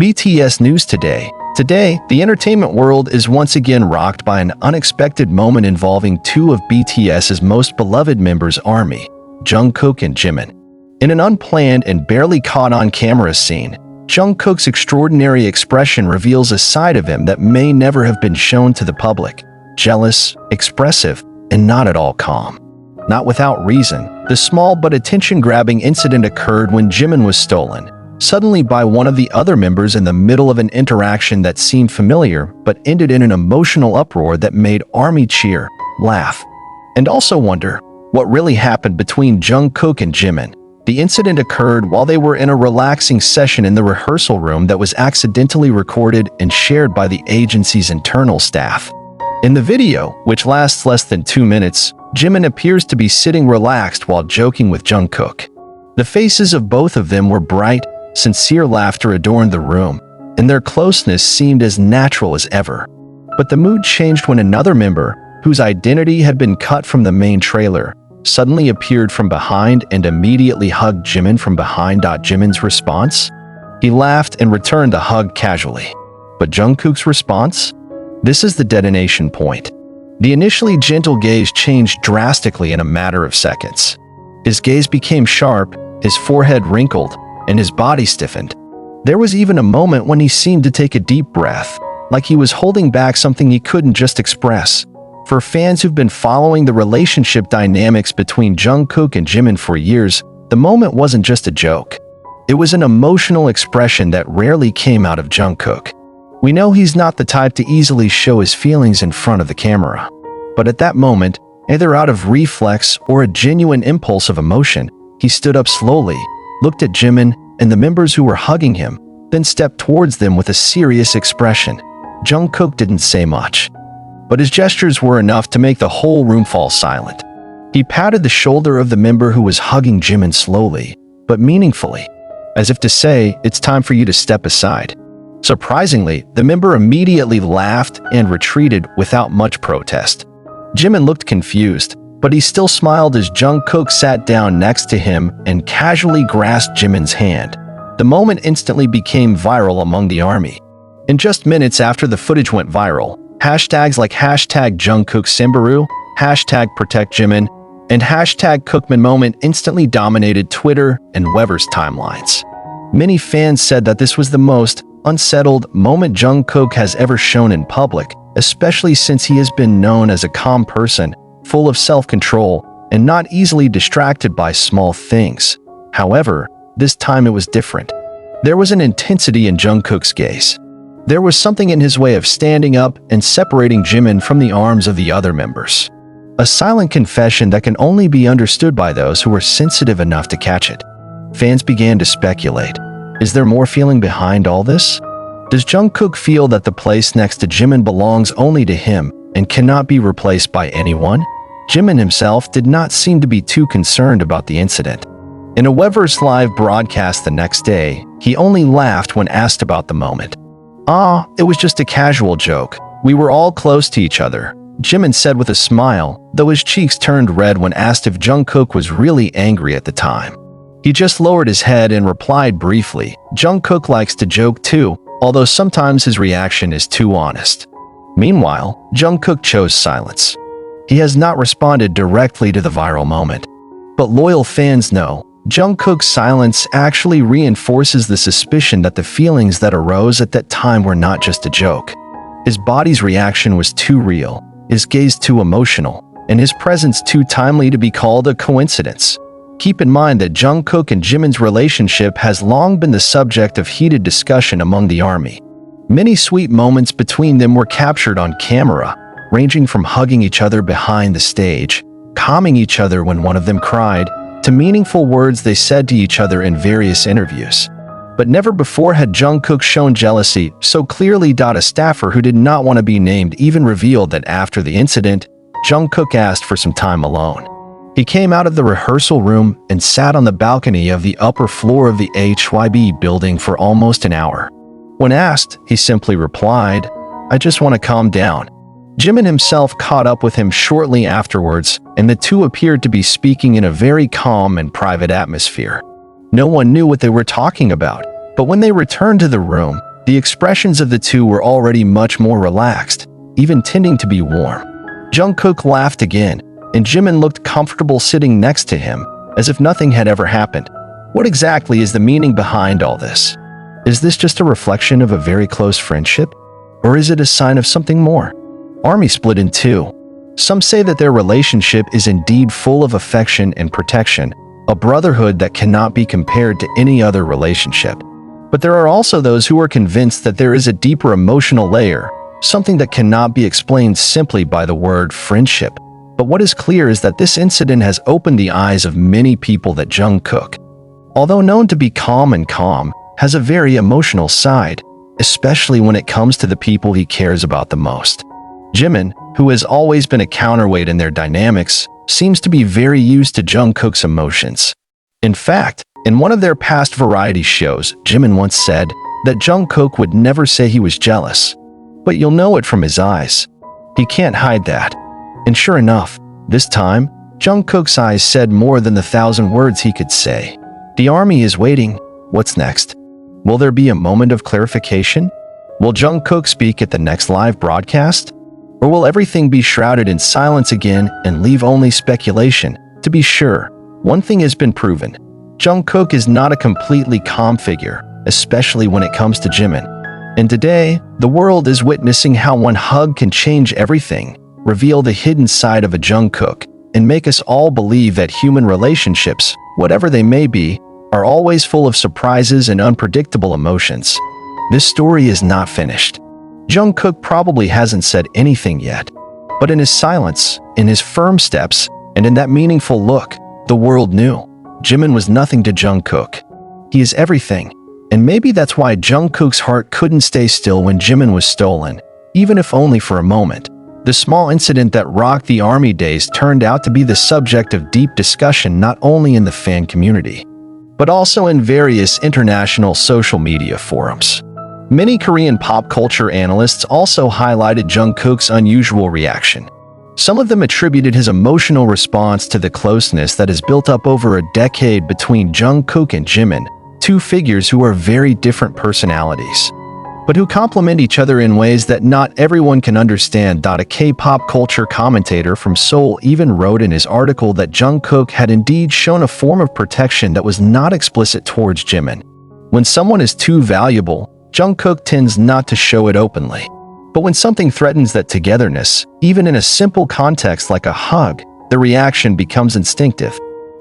BTS News Today. Today, the entertainment world is once again rocked by an unexpected moment involving two of BTS's most beloved members' army, Jungkook and Jimin. In an unplanned and barely caught on camera scene, Jungkook's extraordinary expression reveals a side of him that may never have been shown to the public: jealous, expressive, and not at all calm. Not without reason, the small but attention-grabbing incident occurred when Jimin was stolen, suddenly by one of the other members in the middle of an interaction that seemed familiar but ended in an emotional uproar that made ARMY cheer, laugh, and also wonder what really happened between Jungkook and Jimin. The incident occurred while they were in a relaxing session in the rehearsal room that was accidentally recorded and shared by the agency's internal staff. In the video, which lasts less than 2 minutes, Jimin appears to be sitting relaxed while joking with Jungkook. The faces of both of them were bright, sincere laughter adorned the room, and their closeness seemed as natural as ever. But the mood changed when another member, whose identity had been cut from the main trailer, suddenly appeared from behind and immediately hugged Jimin from behind. Jimin's response? He laughed and returned the hug casually. But Jungkook's response? This is the detonation point. The initially gentle gaze changed drastically in a matter of seconds. His gaze became sharp, his forehead wrinkled, and his body stiffened. There was even a moment when he seemed to take a deep breath, like he was holding back something he couldn't just express. For fans who've been following the relationship dynamics between Jungkook and Jimin for years, the moment wasn't just a joke. It was an emotional expression that rarely came out of Jungkook. We know he's not the type to easily show his feelings in front of the camera. But at that moment, either out of reflex or a genuine impulse of emotion, he stood up slowly, looked at Jimin and the members who were hugging him, then stepped towards them with a serious expression. Jungkook didn't say much, but his gestures were enough to make the whole room fall silent. He patted the shoulder of the member who was hugging Jimin slowly, but meaningfully, as if to say, "It's time for you to step aside." Surprisingly, the member immediately laughed and retreated without much protest. Jimin looked confused, but he still smiled as Jungkook sat down next to him and casually grasped Jimin's hand. The moment instantly became viral among the army. In just minutes after the footage went viral, hashtags like #JungkookSimbaru, #ProtectJimin, and #KookmanMoment instantly dominated Twitter and Wever's timelines. Many fans said that this was the most unsettled moment Jungkook has ever shown in public, especially since he has been known as a calm person, full of self-control, and not easily distracted by small things. However, this time it was different. There was an intensity in Jungkook's gaze. There was something in his way of standing up and separating Jimin from the arms of the other members. A silent confession that can only be understood by those who were sensitive enough to catch it. Fans began to speculate. Is there more feeling behind all this? Does Jungkook feel that the place next to Jimin belongs only to him and cannot be replaced by anyone? Jimin himself did not seem to be too concerned about the incident. In a Weverse live broadcast the next day, he only laughed when asked about the moment. It was just a casual joke. We were all close to each other," Jimin said with a smile, though his cheeks turned red when asked if Jungkook was really angry at the time. He just lowered his head and replied briefly, "Jungkook likes to joke too, although sometimes his reaction is too honest." Meanwhile, Jungkook chose silence. He has not responded directly to the viral moment. But loyal fans know, Jungkook's silence actually reinforces the suspicion that the feelings that arose at that time were not just a joke. His body's reaction was too real, his gaze too emotional, and his presence too timely to be called a coincidence. Keep in mind that Jungkook and Jimin's relationship has long been the subject of heated discussion among the army. Many sweet moments between them were captured on camera, ranging from hugging each other behind the stage, calming each other when one of them cried, to meaningful words they said to each other in various interviews. But never before had Jungkook shown jealousy so clearly. A staffer who did not want to be named even revealed that after the incident, Jungkook asked for some time alone. He came out of the rehearsal room and sat on the balcony of the upper floor of the HYB building for almost an hour. When asked, he simply replied, "I just want to calm down." Jimin himself caught up with him shortly afterwards, and the two appeared to be speaking in a very calm and private atmosphere. No one knew what they were talking about, but when they returned to the room, The expressions of the two were already much more relaxed, even tending to be warm. Jungkook laughed again, and Jimin looked comfortable sitting next to him, as if nothing had ever happened. What exactly is the meaning behind all this? Is this just a reflection of a very close friendship? Or is it a sign of something more? ARMY split in two. Some say that their relationship is indeed full of affection and protection, a brotherhood that cannot be compared to any other relationship. But there are also those who are convinced that there is a deeper emotional layer, something that cannot be explained simply by the word friendship. But what is clear is that this incident has opened the eyes of many people that Jungkook, although known to be calm, has a very emotional side, especially when it comes to the people he cares about the most. Jimin, who has always been a counterweight in their dynamics, seems to be very used to Jungkook's emotions. In fact, in one of their past variety shows, Jimin once said that Jungkook would never say he was jealous, but you'll know it from his eyes. He can't hide that. And sure enough, this time, Jungkook's eyes said more than the 1,000 words he could say. The ARMY is waiting. What's next? Will there be a moment of clarification? Will Jungkook speak at the next live broadcast? Or will everything be shrouded in silence again and leave only speculation? To be sure, one thing has been proven. Jungkook is not a completely calm figure, especially when it comes to Jimin. And today, the world is witnessing how one hug can change everything, reveal the hidden side of a Jungkook, and make us all believe that human relationships, whatever they may be, are always full of surprises and unpredictable emotions. This story is not finished. Jungkook probably hasn't said anything yet, but in his silence, in his firm steps, and in that meaningful look, the world knew. Jimin was nothing to Jungkook. He is everything, and maybe that's why Jungkook's heart couldn't stay still when Jimin was stolen, even if only for a moment. The small incident that rocked the ARMY days turned out to be the subject of deep discussion not only in the fan community, but also in various international social media forums. Many Korean pop culture analysts also highlighted Jungkook's unusual reaction. Some of them attributed his emotional response to the closeness that has built up over a decade between Jungkook and Jimin, two figures who are very different personalities, but who complement each other in ways that not everyone can understand. A K-pop culture commentator from Seoul even wrote in his article that Jungkook had indeed shown a form of protection that was not explicit towards Jimin. When someone is too valuable, Jungkook tends not to show it openly. But when something threatens that togetherness, even in a simple context like a hug, the reaction becomes instinctive.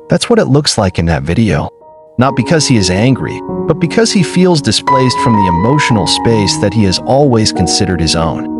That's what it looks like in that video. Not because he is angry, but because he feels displaced from the emotional space that he has always considered his own.